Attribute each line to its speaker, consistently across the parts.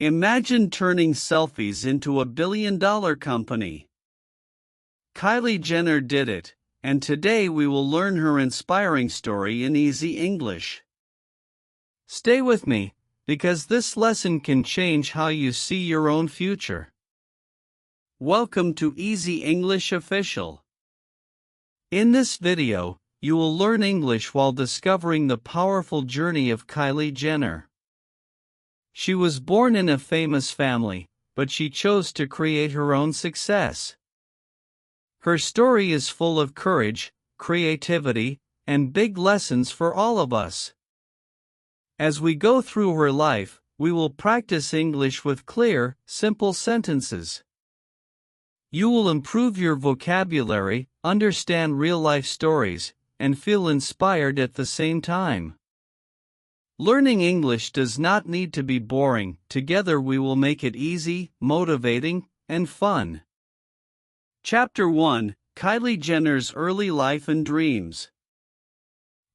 Speaker 1: Imagine turning selfies into a billion-dollar company. Kylie Jenner did it, and today we will learn her inspiring story in easy English. Stay with me, because this lesson can change how you see your own future. Welcome to Easy English Official. In this video, you will learn English while discovering the powerful journey of Kylie Jenner. She was born in a famous family, but she chose to create her own success. Her story is full of courage, creativity, and big lessons for all of us. As we go through her life, we will practice English with clear, simple sentences. You will improve your vocabulary, understand real-life stories, and feel inspired at the same time. Learning English does not need to be boring. Together we will make it easy, motivating, and fun. Chapter 1: Kylie Jenner's Early Life and Dreams.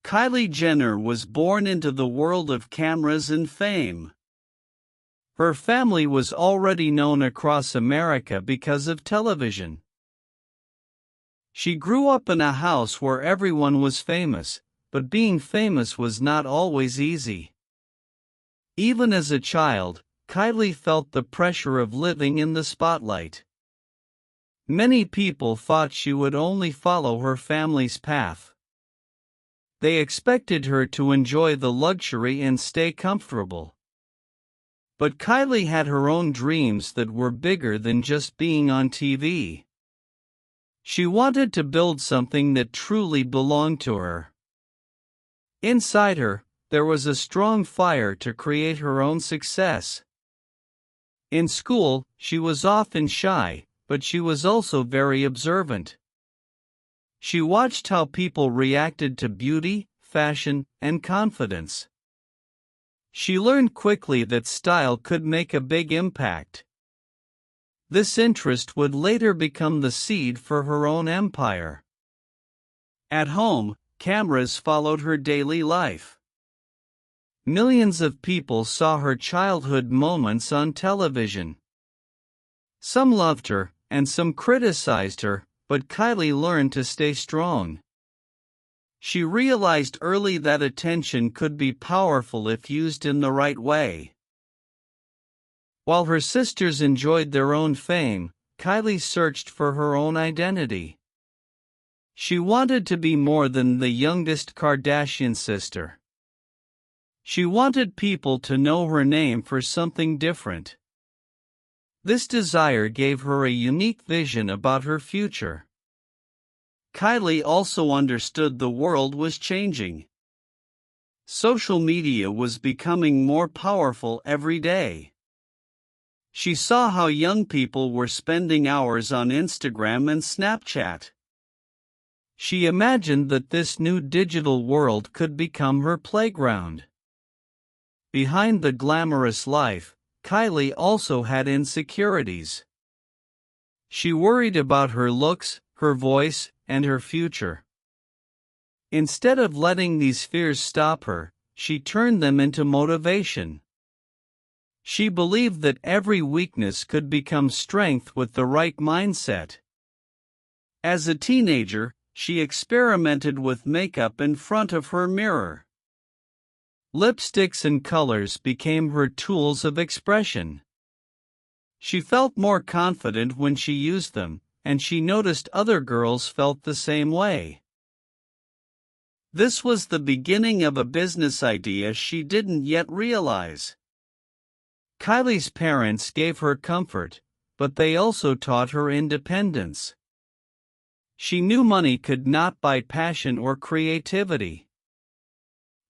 Speaker 1: Kylie Jenner was born into the world of cameras and fame. Her family was already known across America because of television. She grew up in a house where everyone was famous, but being famous was not always easy. Even as a child, Kylie felt the pressure of living in the spotlight. Many people thought she would only follow her family's path. They expected her to enjoy the luxury and stay comfortable. But Kylie had her own dreams that were bigger than just being on TV. She wanted to build something that truly belonged to her. Inside her, there was a strong fire to create her own success. In school, she was often shy, but she was also very observant. She watched how people reacted to beauty, fashion, and confidence. She learned quickly that style could make a big impact. This interest would later become the seed for her own empire. At home, cameras followed her daily life. Millions of people saw her childhood moments on television. Some loved her, and some criticized her, but Kylie learned to stay strong. She realized early that attention could be powerful if used in the right way. While her sisters enjoyed their own fame, Kylie searched for her own identity. She wanted to be more than the youngest Kardashian sister. She wanted people to know her name for something different. This desire gave her a unique vision about her future. Kylie also understood the world was changing. Social media was becoming more powerful every day. She saw how young people were spending hours on Instagram and Snapchat. She imagined that this new digital world could become her playground. Behind the glamorous life, Kylie also had insecurities. She worried about her looks, her voice, and her future. Instead of letting these fears stop her, she turned them into motivation. She believed that every weakness could become strength with the right mindset. As a teenager, she experimented with makeup in front of her mirror. Lipsticks and colors became her tools of expression. She felt more confident when she used them, and she noticed other girls felt the same way. This was the beginning of a business idea she didn't yet realize. Kylie's parents gave her comfort, but they also taught her independence. She knew money could not buy passion or creativity.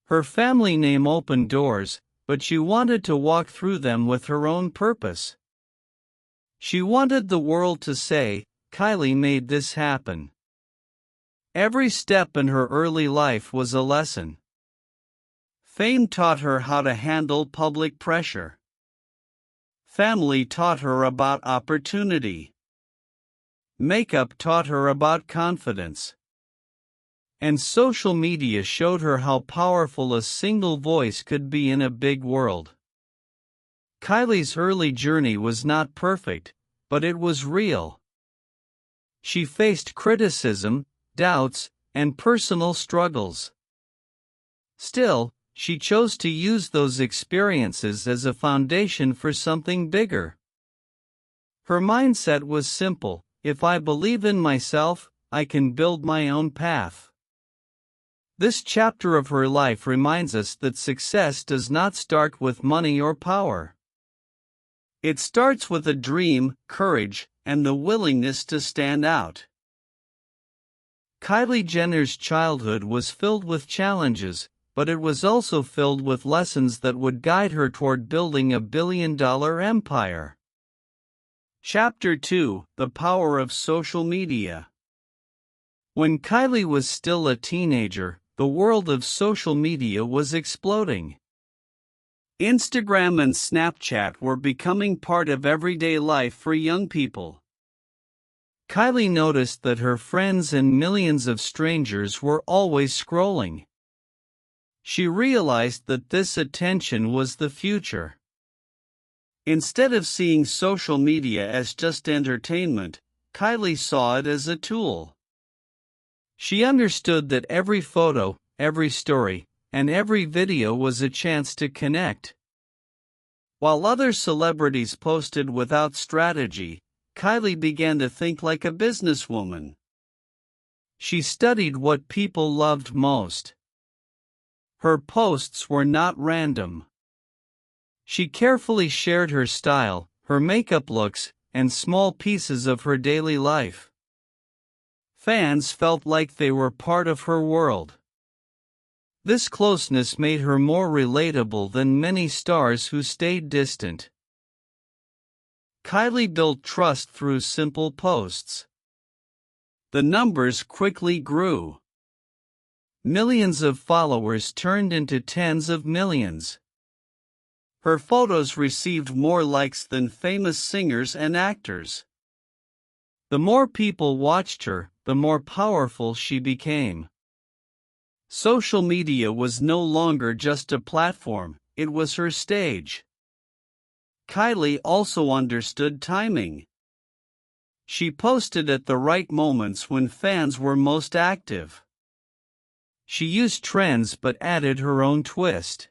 Speaker 1: Her family name opened doors, but she wanted to walk through them with her own purpose. She wanted the world to say, "Kylie made this happen." Every step in her early life was a lesson. Fame taught her how to handle public pressure. Family taught her about opportunity. Makeup taught her about confidence. And social media showed her how powerful a single voice could be in a big world. Kylie's early journey was not perfect, but it was real. She faced criticism, doubts, and personal struggles. Still, she chose to use those experiences as a foundation for something bigger. Her mindset was simple: if I believe in myself, I can build my own path. This chapter of her life reminds us that success does not start with money or power. It starts with a dream, courage, and the willingness to stand out. Kylie Jenner's childhood was filled with challenges, but it was also filled with lessons that would guide her toward building a billion-dollar empire. Chapter 2: The Power of Social Media. When Kylie was still a teenager, the world of social media was exploding. Instagram and Snapchat were becoming part of everyday life for young people. Kylie noticed that her friends and millions of strangers were always scrolling. She realized that this attention was the future. Instead of seeing social media as just entertainment, Kylie saw it as a tool. She understood that every photo, every story, and every video was a chance to connect. While other celebrities posted without strategy, Kylie began to think like a businesswoman. She studied what people loved most. Her posts were not random. She carefully shared her style, her makeup looks, and small pieces of her daily life. Fans felt like they were part of her world. This closeness made her more relatable than many stars who stayed distant. Kylie built trust through simple posts. The numbers quickly grew. Millions of followers turned into tens of millions. Her photos received more likes than famous singers and actors. The more people watched her, the more powerful she became. Social media was no longer just a platform, it was her stage. Kylie also understood timing. She posted at the right moments when fans were most active. She used trends but added her own twist.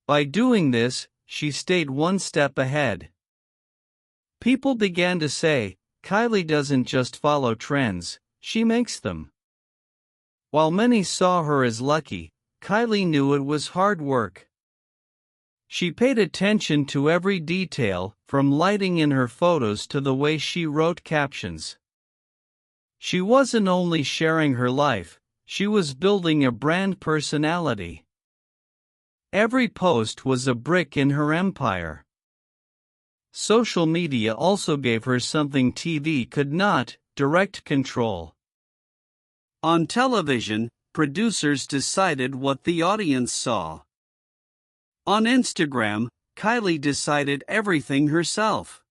Speaker 1: By doing this, she stayed one step ahead. People began to say, "Kylie doesn't just follow trends, she makes them." While many saw her as lucky, Kylie knew it was hard work. She paid attention to every detail, from lighting in her photos to the way she wrote captions. She wasn't only sharing her life, she was building a brand personality. Every post was a brick in her empire. Social media also gave her something TV could not: direct control. On television, producers decided what the audience saw. On Instagram, Kylie decided everything herself.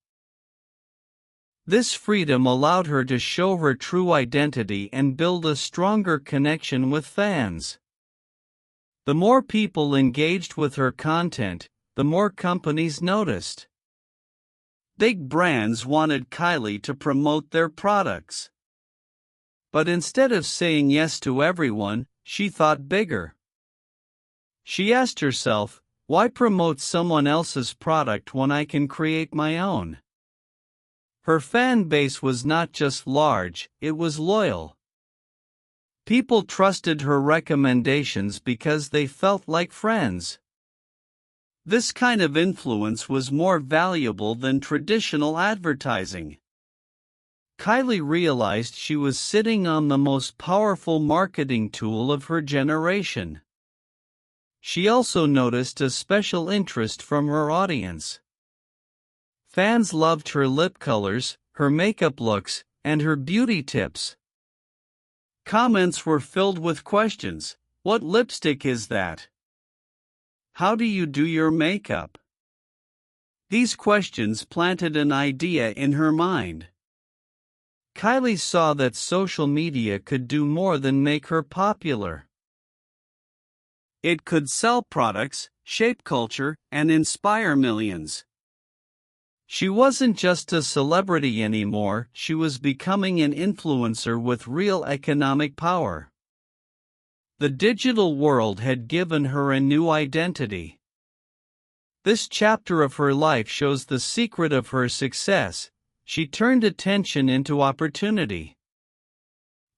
Speaker 1: This freedom allowed her to show her true identity and build a stronger connection with fans. The more people engaged with her content, the more companies noticed. Big brands wanted Kylie to promote their products. But instead of saying yes to everyone, she thought bigger. She asked herself, why promote someone else's product when I can create my own? Her fan base was not just large, it was loyal. People trusted her recommendations because they felt like friends. This kind of influence was more valuable than traditional advertising. Kylie realized she was sitting on the most powerful marketing tool of her generation. She also noticed a special interest from her audience. Fans loved her lip colors, her makeup looks, and her beauty tips. Comments were filled with questions. What lipstick is that? How do you do your makeup? These questions planted an idea in her mind. Kylie saw that social media could do more than make her popular. It could sell products, shape culture, and inspire millions. She wasn't just a celebrity anymore, she was becoming an influencer with real economic power. The digital world had given her a new identity. This chapter of her life shows the secret of her success. She turned attention into opportunity.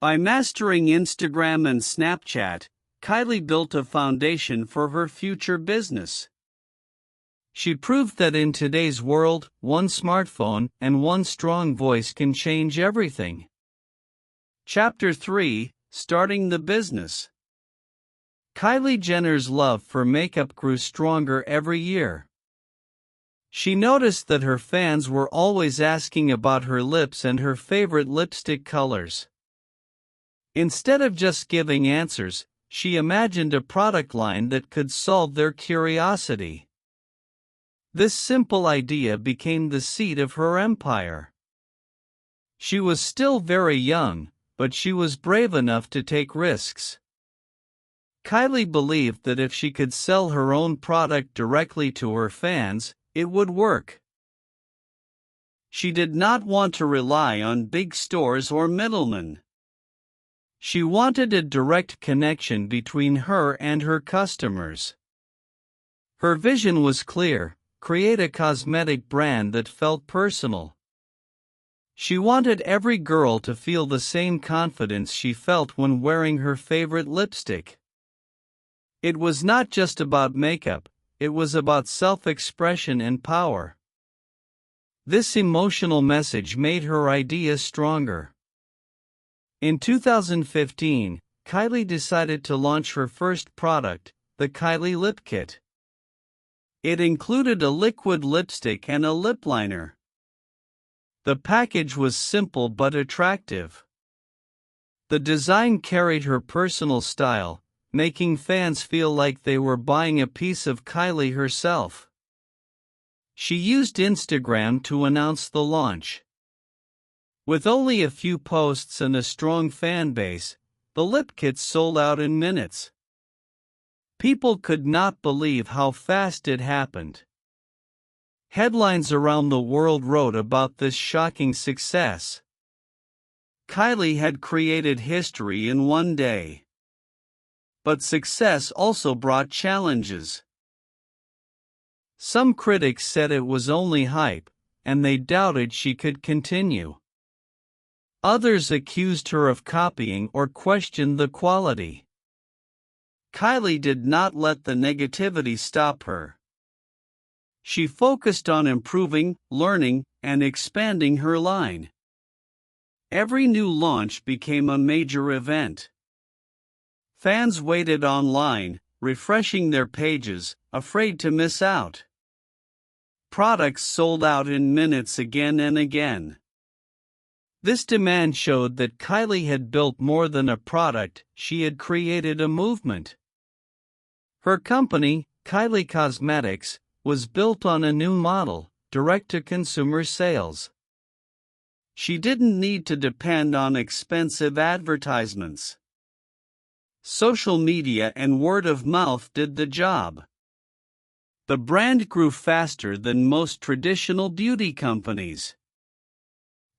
Speaker 1: By mastering Instagram and Snapchat, Kylie built a foundation for her future business. She proved that in today's world, one smartphone and one strong voice can change everything. Chapter 3: Starting the Business. Kylie Jenner's love for makeup grew stronger every year. She noticed that her fans were always asking about her lips and her favorite lipstick colors. Instead of just giving answers, she imagined a product line that could solve their curiosity. This simple idea became the seed of her empire. She was still very young, but she was brave enough to take risks. Kylie believed that if she could sell her own product directly to her fans, it would work. She did not want to rely on big stores or middlemen. She wanted a direct connection between her and her customers. Her vision was clear: create a cosmetic brand that felt personal. She wanted every girl to feel the same confidence she felt when wearing her favorite lipstick. It was not just about makeup, it was about self-expression and power. This emotional message made her idea stronger. In 2015, Kylie decided to launch her first product, the Kylie Lip Kit. It included a liquid lipstick and a lip liner. The package was simple but attractive. The design carried her personal style, making fans feel like they were buying a piece of Kylie herself. She used Instagram to announce the launch. With only a few posts and a strong fan base, the lip kit sold out in minutes. People could not believe how fast it happened. Headlines around the world wrote about this shocking success. Kylie had created history in one day. But success also brought challenges. Some critics said it was only hype, and they doubted she could continue. Others accused her of copying or questioned the quality. Kylie did not let the negativity stop her. She focused on improving, learning, and expanding her line. Every new launch became a major event. Fans waited online, refreshing their pages, afraid to miss out. Products sold out in minutes again and again. This demand showed that Kylie had built more than a product, she had created a movement. Her company, Kylie Cosmetics, was built on a new model: direct-to-consumer sales. She didn't need to depend on expensive advertisements. Social media and word of mouth did the job. The brand grew faster than most traditional beauty companies.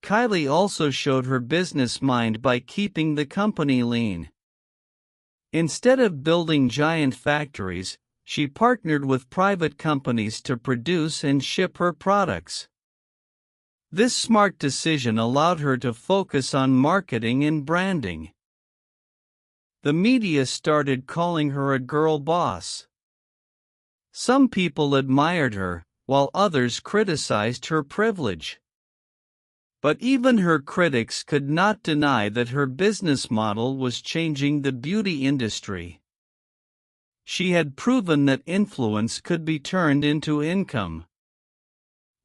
Speaker 1: Kylie also showed her business mind by keeping the company lean. Instead of building giant factories, she partnered with private companies to produce and ship her products. This smart decision allowed her to focus on marketing and branding. The media started calling her a girl boss. Some people admired her, while others criticized her privilege. But even her critics could not deny that her business model was changing the beauty industry. She had proven that influence could be turned into income.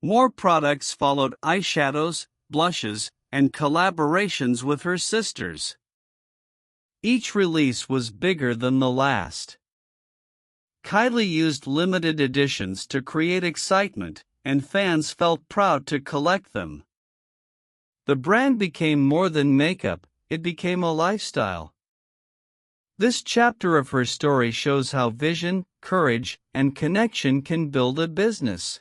Speaker 1: More products followed: eyeshadows, blushes, and collaborations with her sisters. Each release was bigger than the last. Kylie used limited editions to create excitement, and fans felt proud to collect them. The brand became more than makeup, it became a lifestyle. This chapter of her story shows how vision, courage, and connection can build a business.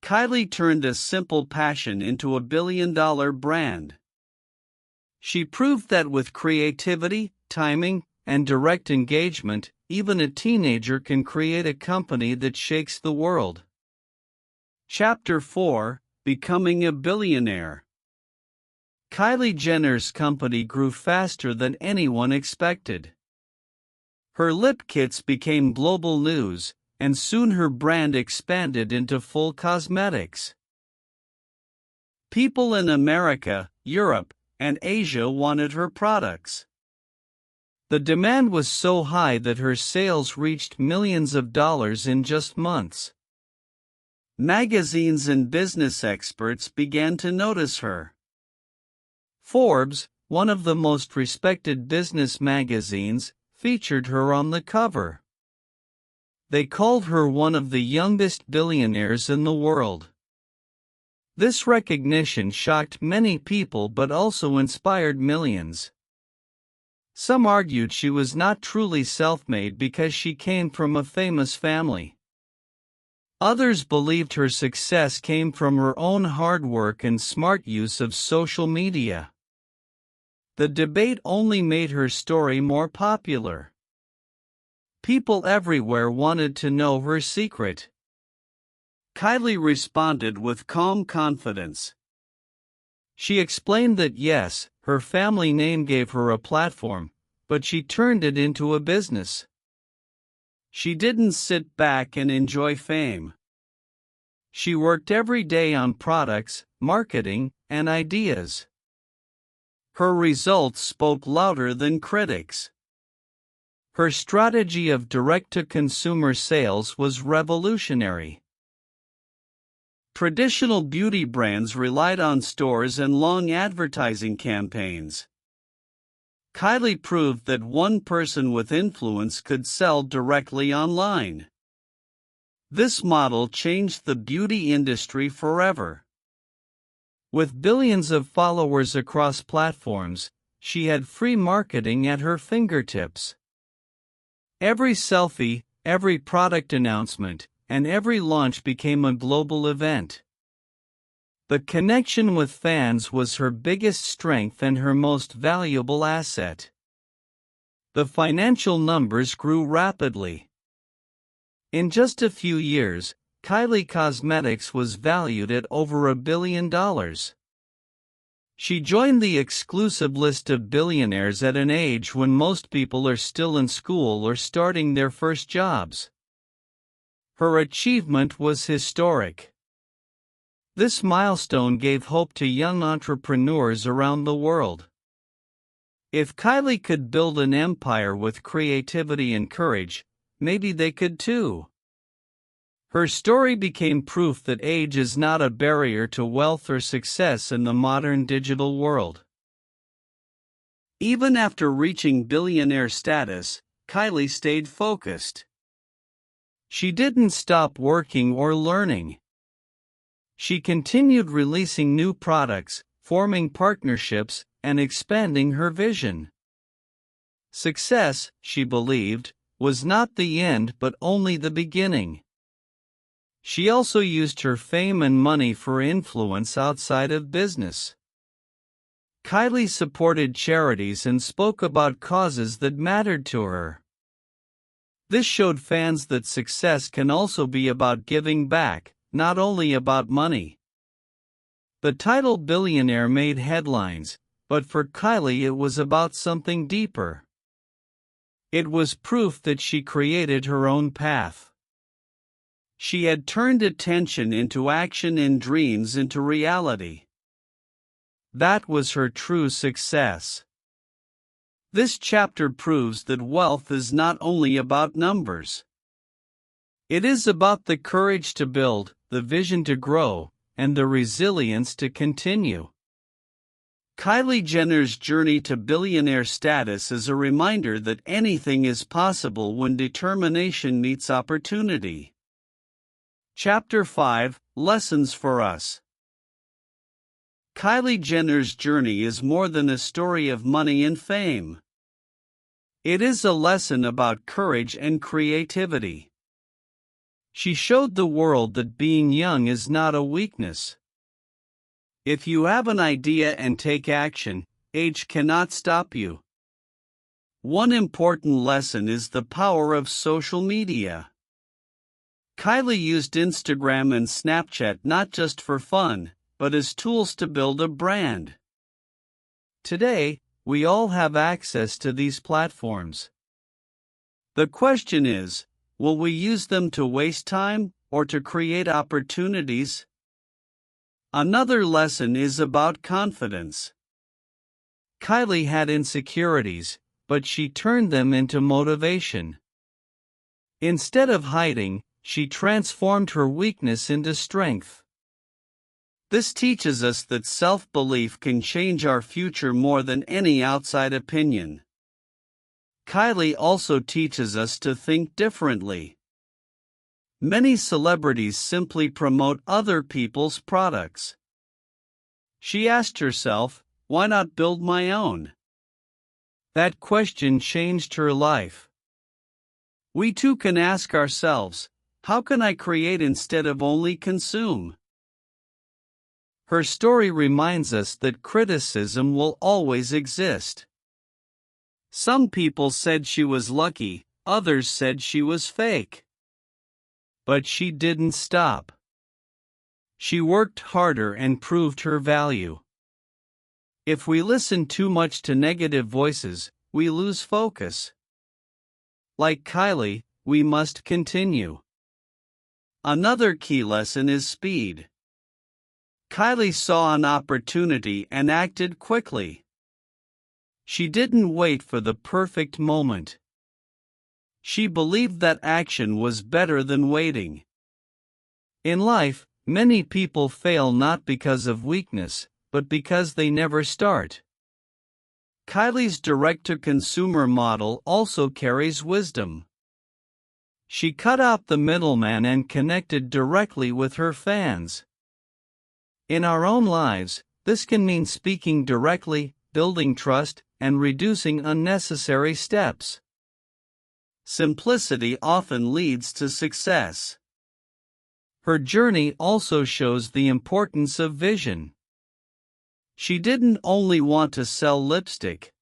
Speaker 1: Kylie turned a simple passion into a billion-dollar brand. She proved that with creativity, timing, and direct engagement, even a teenager can create a company that shakes the world. Chapter 4: Becoming a Billionaire. Kylie Jenner's company grew faster than anyone expected. Her lip kits became global news, and soon her brand expanded into full cosmetics. People in America, Europe, and Asia wanted her products. The demand was so high that her sales reached millions of dollars in just months. Magazines and business experts began to notice her. Forbes, one of the most respected business magazines, featured her on the cover. They called her one of the youngest billionaires in the world. This recognition shocked many people but also inspired millions. Some argued she was not truly self-made because she came from a famous family. Others believed her success came from her own hard work and smart use of social media. The debate only made her story more popular. People everywhere wanted to know her secret. Kylie responded with calm confidence. She explained that yes, her family name gave her a platform, but she turned it into a business. She didn't sit back and enjoy fame. She worked every day on products, marketing, and ideas. Her results spoke louder than critics. Her strategy of direct-to-consumer sales was revolutionary. Traditional beauty brands relied on stores and long advertising campaigns. Kylie proved that one person with influence could sell directly online. This model changed the beauty industry forever. With billions of followers across platforms, she had free marketing at her fingertips. Every selfie, every product announcement, and every launch became a global event. The connection with fans was her biggest strength and her most valuable asset. The financial numbers grew rapidly. In just a few years, Kylie Cosmetics was valued at over $1 billion. She joined the exclusive list of billionaires at an age when most people are still in school or starting their first jobs. Her achievement was historic. This milestone gave hope to young entrepreneurs around the world. If Kylie could build an empire with creativity and courage, maybe they could too. Her story became proof that age is not a barrier to wealth or success in the modern digital world. Even after reaching billionaire status, Kylie stayed focused. She didn't stop working or learning. She continued releasing new products, forming partnerships, and expanding her vision. Success, she believed, was not the end but only the beginning. She also used her fame and money for influence outside of business. Kylie supported charities and spoke about causes that mattered to her. This showed fans that success can also be about giving back, not only about money. The title Billionaire made headlines, but for Kylie it was about something deeper. It was proof that she created her own path. She had turned attention into action and dreams into reality. That was her true success. This chapter proves that wealth is not only about numbers. It is about the courage to build, the vision to grow, and the resilience to continue. Kylie Jenner's journey to billionaire status is a reminder that anything is possible when determination meets opportunity. Chapter 5: Lessons for Us. Kylie Jenner's journey is more than a story of money and fame. It is a lesson about courage and creativity. She showed the world that being young is not a weakness. If you have an idea and take action, age cannot stop you. One important lesson is the power of social media. Kylie used Instagram and Snapchat not just for fun, but as tools to build a brand. Today, we all have access to these platforms. The question is, will we use them to waste time or to create opportunities? Another lesson is about confidence. Kylie had insecurities, but she turned them into motivation. Instead of hiding, she transformed her weakness into strength. This teaches us that self-belief can change our future more than any outside opinion. Kylie also teaches us to think differently. Many celebrities simply promote other people's products. She asked herself, why not build my own? That question changed her life. We too can ask ourselves, how can I create instead of only consume? Her story reminds us that criticism will always exist. Some people said she was lucky, others said she was fake. But she didn't stop. She worked harder and proved her value. If we listen too much to negative voices, we lose focus. Like Kylie, we must continue. Another key lesson is speed. Kylie saw an opportunity and acted quickly. She didn't wait for the perfect moment. She believed that action was better than waiting. In life, many people fail not because of weakness, but because they never start. Kylie's direct-to-consumer model also carries wisdom. She cut out the middleman and connected directly with her fans. In our own lives, this can mean speaking directly, building trust, and reducing unnecessary steps. Simplicity often leads to success. Her journey also shows the importance of vision. She didn't only want to sell lipstick.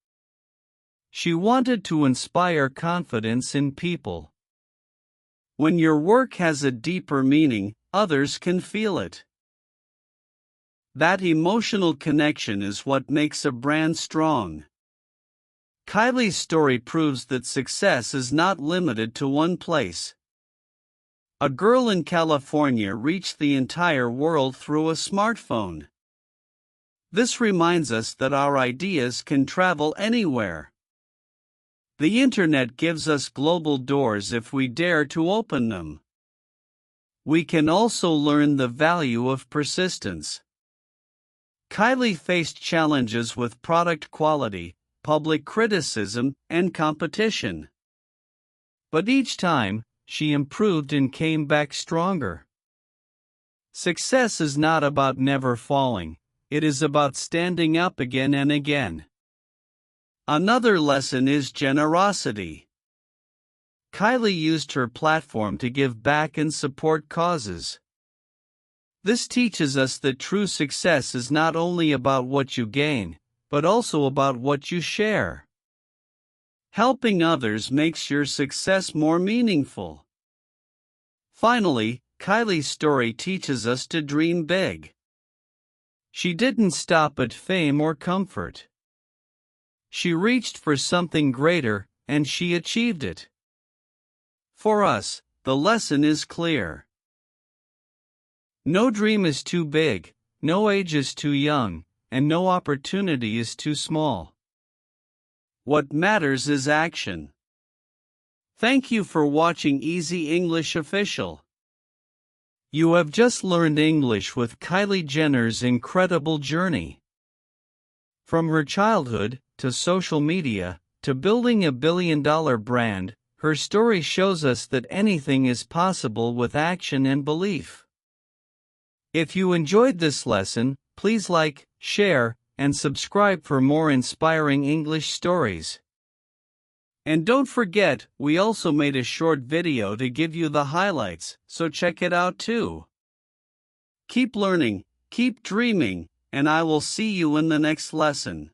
Speaker 1: She wanted to inspire confidence in people. When your work has a deeper meaning, others can feel it. That emotional connection is what makes a brand strong. Kylie's story proves that success is not limited to one place. A girl in California reached the entire world through a smartphone. This reminds us that our ideas can travel anywhere. The internet gives us global doors if we dare to open them. We can also learn the value of persistence. Kylie faced challenges with product quality, public criticism, and competition. But each time, she improved and came back stronger. Success is not about never falling, it is about standing up again and again. Another lesson is generosity. Kylie used her platform to give back and support causes. This teaches us that true success is not only about what you gain, but also about what you share. Helping others makes your success more meaningful. Finally, Kylie's story teaches us to dream big. She didn't stop at fame or comfort. She reached for something greater, and she achieved it. For us, the lesson is clear. No dream is too big, no age is too young, and no opportunity is too small. What matters is action. Thank you for watching Easy English Official. You have just learned English with Kylie Jenner's incredible journey. From her childhood, to social media, to building a billion-dollar brand, her story shows us that anything is possible with action and belief. If you enjoyed this lesson, please like, share, and subscribe for more inspiring English stories. And don't forget, we also made a short video to give you the highlights, so check it out too. Keep learning, keep dreaming, and I will see you in the next lesson.